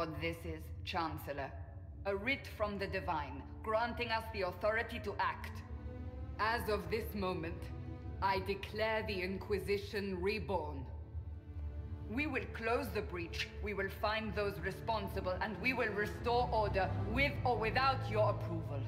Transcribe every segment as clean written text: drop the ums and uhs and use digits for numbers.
what this is, Chancellor. A writ from the Divine, granting us the authority to act. As of this moment, I declare the Inquisition reborn. We will close the breach, we will find those responsible, and we will restore order with or without your approval.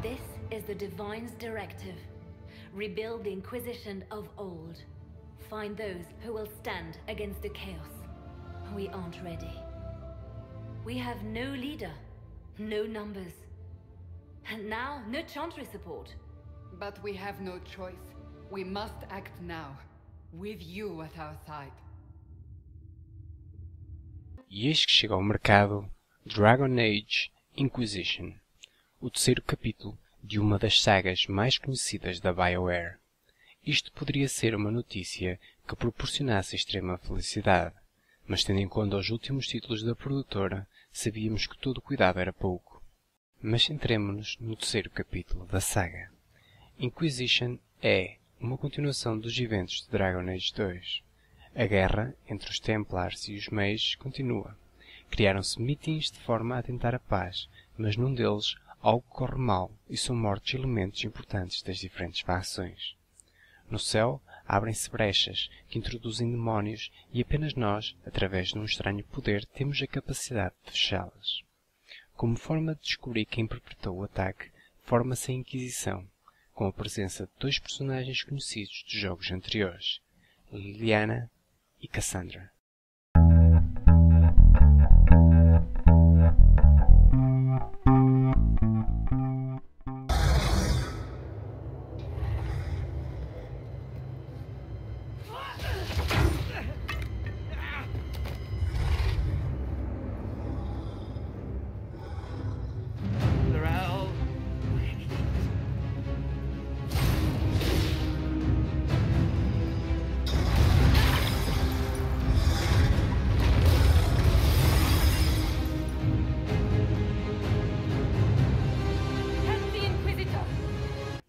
This is the Divine's directive. Rebuild the Inquisition of old. Find those who will stand against the chaos. We aren't ready. We have no leader, no numbers. And now, no Chantry support. But we have no choice. We must act now, with you at our side. E eis que chega ao mercado Dragon Age Inquisition, o terceiro capítulo de uma das sagas mais conhecidas da BioWare. Isto poderia ser uma notícia que proporcionasse extrema felicidade, mas tendo em conta os últimos títulos da produtora, sabíamos que todo cuidado era pouco. Mas centremo-nos no terceiro capítulo da saga. Inquisition é uma continuação dos eventos de Dragon Age 2. A guerra entre os Templars e os Mages continua. Criaram-se mitins de forma a tentar a paz, mas num deles algo corre mal e são mortos elementos importantes das diferentes facções. No céu, abrem-se brechas que introduzem demónios e apenas nós, através de um estranho poder, temos a capacidade de fechá-las. Como forma de descobrir quem perpetrou o ataque, forma-se a Inquisição, com a presença de dois personagens conhecidos dos jogos anteriores, Liliana e Cassandra.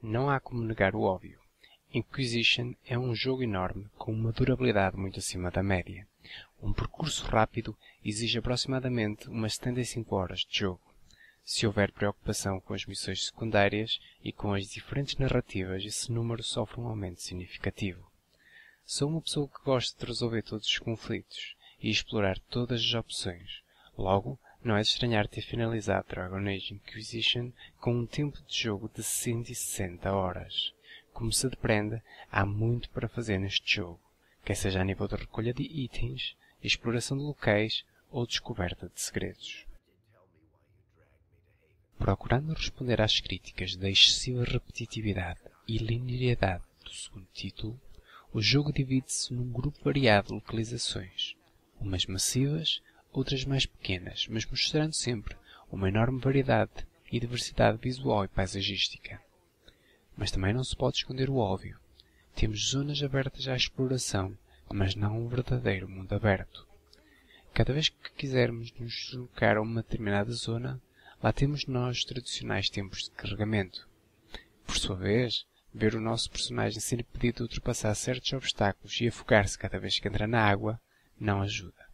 Não há como negar o óbvio. Inquisition é um jogo enorme com uma durabilidade muito acima da média. Um percurso rápido exige aproximadamente umas 75 horas de jogo. Se houver preocupação com as missões secundárias e com as diferentes narrativas, esse número sofre um aumento significativo. Sou uma pessoa que gosta de resolver todos os conflitos e explorar todas as opções. Logo, não é de estranhar ter finalizado Dragon Age Inquisition com um tempo de jogo de 160 horas. Como se depreende, há muito para fazer neste jogo, quer seja a nível de recolha de itens, exploração de locais ou descoberta de segredos. Procurando responder às críticas da excessiva repetitividade e linearidade do segundo título, o jogo divide-se num grupo variado de localizações, umas massivas, outras mais pequenas, mas mostrando sempre uma enorme variedade e diversidade visual e paisagística. Mas também não se pode esconder o óbvio. Temos zonas abertas à exploração, mas não um verdadeiro mundo aberto. Cada vez que quisermos nos deslocar a uma determinada zona, lá temos nós os tradicionais tempos de carregamento. Por sua vez, ver o nosso personagem ser impedido de ultrapassar certos obstáculos e afogar-se cada vez que entra na água, não ajuda.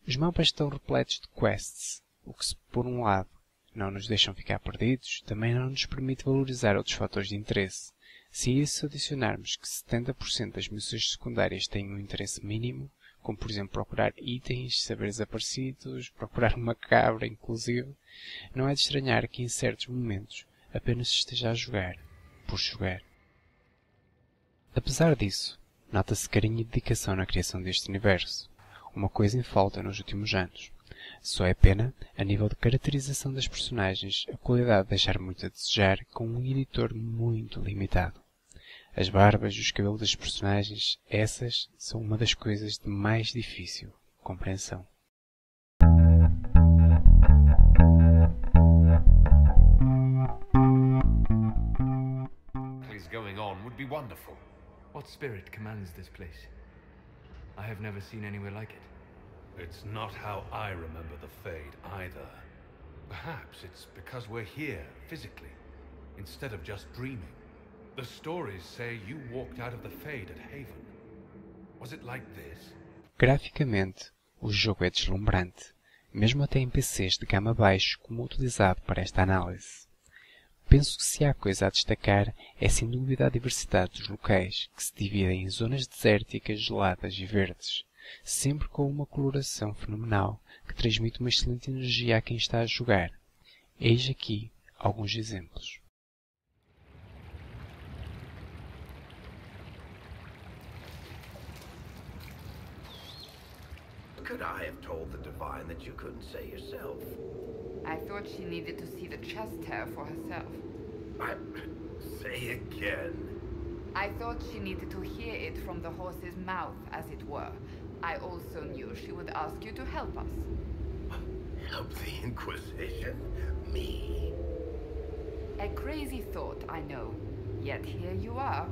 Os mapas estão repletos de quests, o que, se por um lado, não nos deixam ficar perdidos, também não nos permite valorizar outros fatores de interesse. Se a isso adicionarmos que 70% das missões secundárias têm um interesse mínimo, como por exemplo procurar itens, saber desaparecidos, procurar uma cabra inclusive, não é de estranhar que em certos momentos apenas se esteja a jogar, por jogar. Apesar disso, nota-se carinho e dedicação na criação deste universo. Uma coisa em falta nos últimos anos. Só é pena, a nível de caracterização das personagens, a qualidade deixar muito a desejar com um editor muito limitado. As barbas e os cabelos das personagens, essas são uma das coisas de mais difícil compreensão. Going on would be wonderful. What spirit commands this place? I have never seen anywhere like it. It's not how I remember the Fade either. Perhaps it's because we're here, physically, instead of just dreaming. The stories say you walked out of the Fade at Haven. Was it like this? Graficamente, o jogo é deslumbrante, mesmo até em PCs de gama baixa como o utilizado para esta análise. Penso que se há coisa a destacar é sem dúvida a diversidade dos locais, que se dividem em zonas desérticas, geladas e verdes, sempre com uma coloração fenomenal que transmite uma excelente energia a quem está a jogar. Eis aqui alguns exemplos. Could I have told the Divine that you couldn't say yourself? I thought she needed to see the chest hair for herself. Say again. I thought she needed to hear it from the horse's mouth, as it were. I also knew she would ask you to help us. Help the Inquisition? Me? A crazy thought, I know. Yet here you are.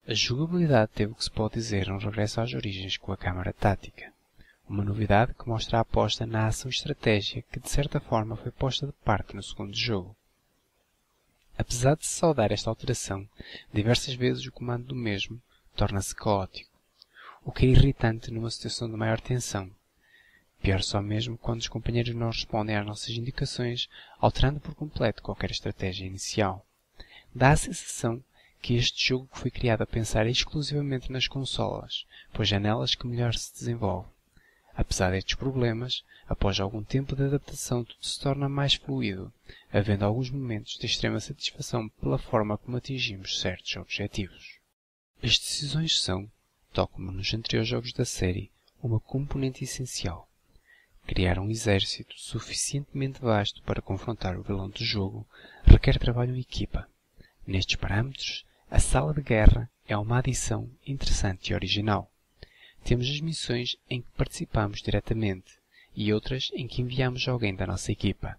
A jogabilidade teve o que se pode dizer um regresso às origens com a câmara tática. Uma novidade que mostra a aposta na ação estratégia que de certa forma foi posta de parte no segundo jogo. Apesar de se saudar esta alteração, diversas vezes o comando do mesmo torna-se caótico, o que é irritante numa situação de maior tensão. Pior só mesmo quando os companheiros não respondem às nossas indicações, alterando por completo qualquer estratégia inicial. Dá a sensação que este jogo foi criado a pensar exclusivamente nas consolas, pois é nelas que melhor se desenvolve. Apesar destes problemas, após algum tempo de adaptação tudo se torna mais fluido, havendo alguns momentos de extrema satisfação pela forma como atingimos certos objetivos. As decisões são, tal como nos anteriores jogos da série, uma componente essencial. Criar um exército suficientemente vasto para confrontar o vilão do jogo requer trabalho em equipa. Nestes parâmetros, a sala de guerra é uma adição interessante e original. Temos as missões em que participamos diretamente e outras em que enviamos alguém da nossa equipa.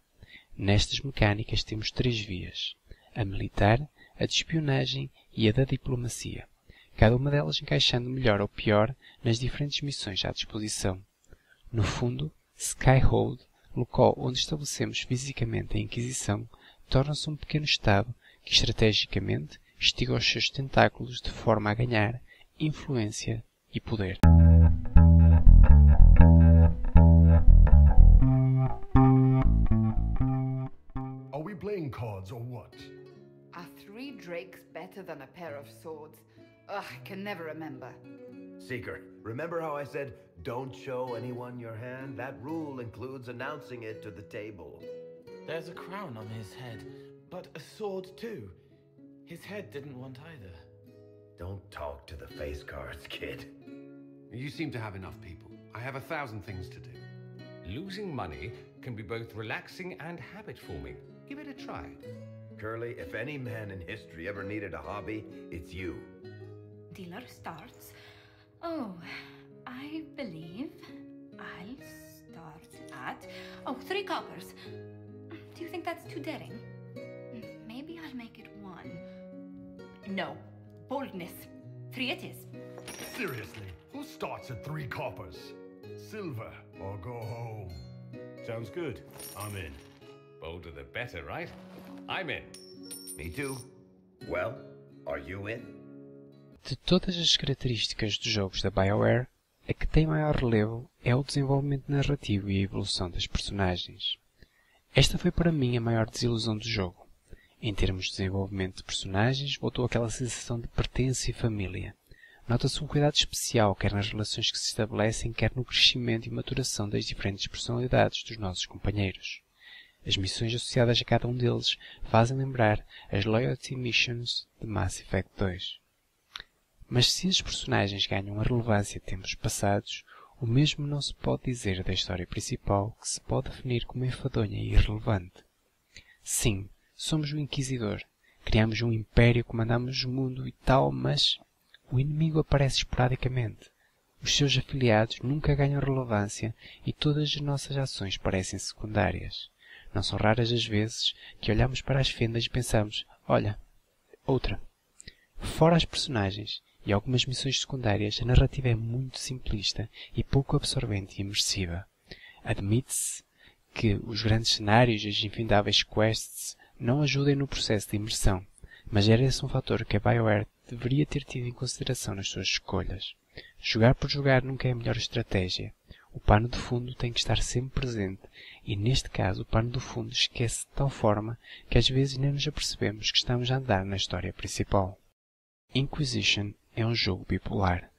Nestas mecânicas temos 3 vias: a militar, a de espionagem e a da diplomacia, cada uma delas encaixando melhor ou pior nas diferentes missões à disposição. No fundo, Skyhold, local onde estabelecemos fisicamente a Inquisição, torna-se um pequeno estado que estrategicamente estiga os seus tentáculos de forma a ganhar influência e poder. Are we playing cards or what? Are 3 drakes better than a pair of swords? Ugh, I can never remember. Seeker, remember how I said, don't show anyone your hand? That rule includes announcing it to the table. There's a crown on his head, but a sword too. His head didn't want either. Don't talk to the face cards, kid. You seem to have enough people. I have 1,000 things to do. Losing money can be both relaxing and habit-forming. Give it a try. Curly, if any man in history ever needed a hobby, it's you. Dealer starts. Oh, I believe I'll start at 3 coppers. Do you think that's too daring? Maybe I'll make it 1. No. Boldness. 3 it is. Seriously, who starts at 3 coppers? Silver or go home? Sounds good. I'm in. Bolder the better, right? I'm in. Me too. Well, are you in? De todas as características dos jogos da BioWare, a que tem maior relevo é o desenvolvimento narrativo e a evolução das personagens. Esta foi para mim a maior desilusão do jogo. Em termos de desenvolvimento de personagens, voltou aquela sensação de pertença e família. Nota-se um cuidado especial quer nas relações que se estabelecem, quer no crescimento e maturação das diferentes personalidades dos nossos companheiros. As missões associadas a cada um deles fazem lembrar as Loyalty Missions de Mass Effect 2. Mas se as personagens ganham a relevância de tempos passados, o mesmo não se pode dizer da história principal, que se pode definir como enfadonha e irrelevante. Sim, somos o Inquisidor. Criamos um império, comandamos o mundo e tal, mas o inimigo aparece esporadicamente. Os seus afiliados nunca ganham relevância e todas as nossas ações parecem secundárias. Não são raras as vezes que olhamos para as fendas e pensamos, olha, outra. Fora as personagens e algumas missões secundárias, a narrativa é muito simplista e pouco absorvente e imersiva. Admite-se que os grandes cenários e as infindáveis quests não ajudem no processo de imersão, mas era esse um fator que a BioWare deveria ter tido em consideração nas suas escolhas. Jogar por jogar nunca é a melhor estratégia. O pano de fundo tem que estar sempre presente, e neste caso o pano do fundo esquece de tal forma que às vezes nem nos apercebemos que estamos a andar na história principal. Inquisition é um jogo bipolar.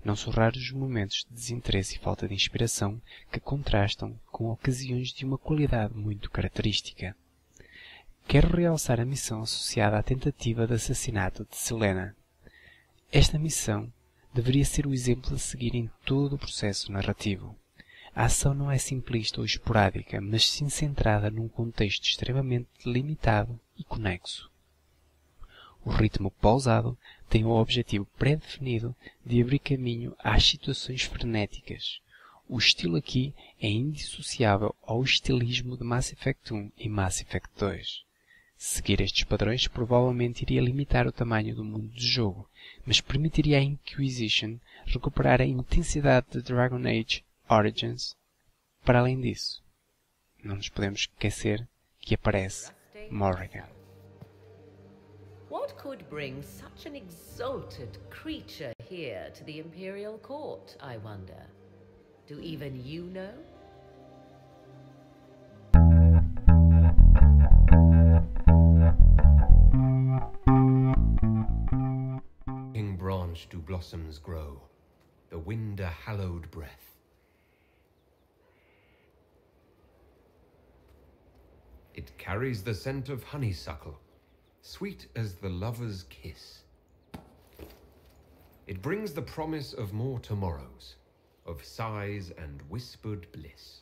Não são raros os momentos de desinteresse e falta de inspiração que contrastam com ocasiões de uma qualidade muito característica. Quero realçar a missão associada à tentativa de assassinato de Selena. Esta missão deveria ser o exemplo a seguir em todo o processo narrativo. A ação não é simplista ou esporádica, mas sim centrada num contexto extremamente limitado e conexo. O ritmo pausado tem o objetivo pré-definido de abrir caminho às situações frenéticas. O estilo aqui é indissociável ao estilismo de Mass Effect 1 e Mass Effect 2. Seguir estes padrões provavelmente iria limitar o tamanho do mundo de jogo, mas permitiria à Inquisition recuperar a intensidade de Dragon Age Origins. Para além disso, não nos podemos esquecer que aparece Morrigan. What could bring such an exalted creature here to the Imperial Court, I wonder? Do even you know? In branch do blossoms grow, the wind a hallowed breath. It carries the scent of honeysuckle, sweet as the lover's kiss. It brings the promise of more tomorrows, of sighs and whispered bliss.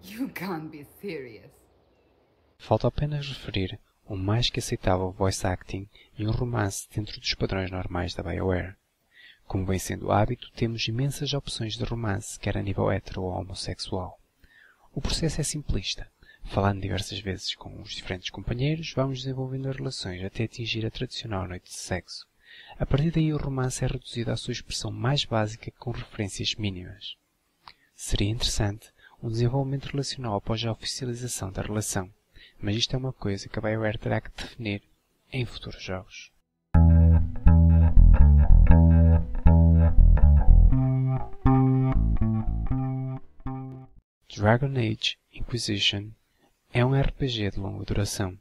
You can't be serious. Falta apenas referir um mais que aceitável voice acting e um romance dentro dos padrões normais da BioWare. Como vem sendo hábito, temos imensas opções de romance, quer a nível hetero ou homossexual. O processo é simplista. Falando diversas vezes com os diferentes companheiros, vamos desenvolvendo as relações até atingir a tradicional noite de sexo. A partir daí o romance é reduzido à sua expressão mais básica com referências mínimas. Seria interessante um desenvolvimento relacional após a oficialização da relação, mas isto é uma coisa que a BioWare terá que definir em futuros jogos. Dragon Age Inquisition é um RPG de longa duração.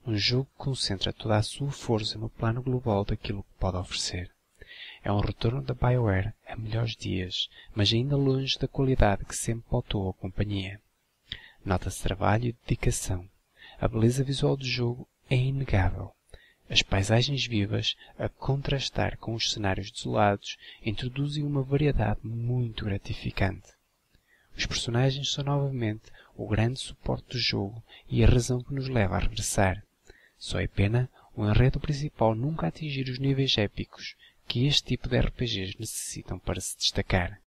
Um jogo que concentra toda a sua força no plano global daquilo que pode oferecer. É um retorno da BioWare a melhores dias, mas ainda longe da qualidade que sempre pautou a companhia. Nota-se trabalho e dedicação. A beleza visual do jogo é inegável. As paisagens vivas, a contrastar com os cenários desolados, introduzem uma variedade muito gratificante. Os personagens são novamente o grande suporte do jogo e a razão que nos leva a regressar. Só é pena o enredo principal nunca atingir os níveis épicos que este tipo de RPGs necessitam para se destacar.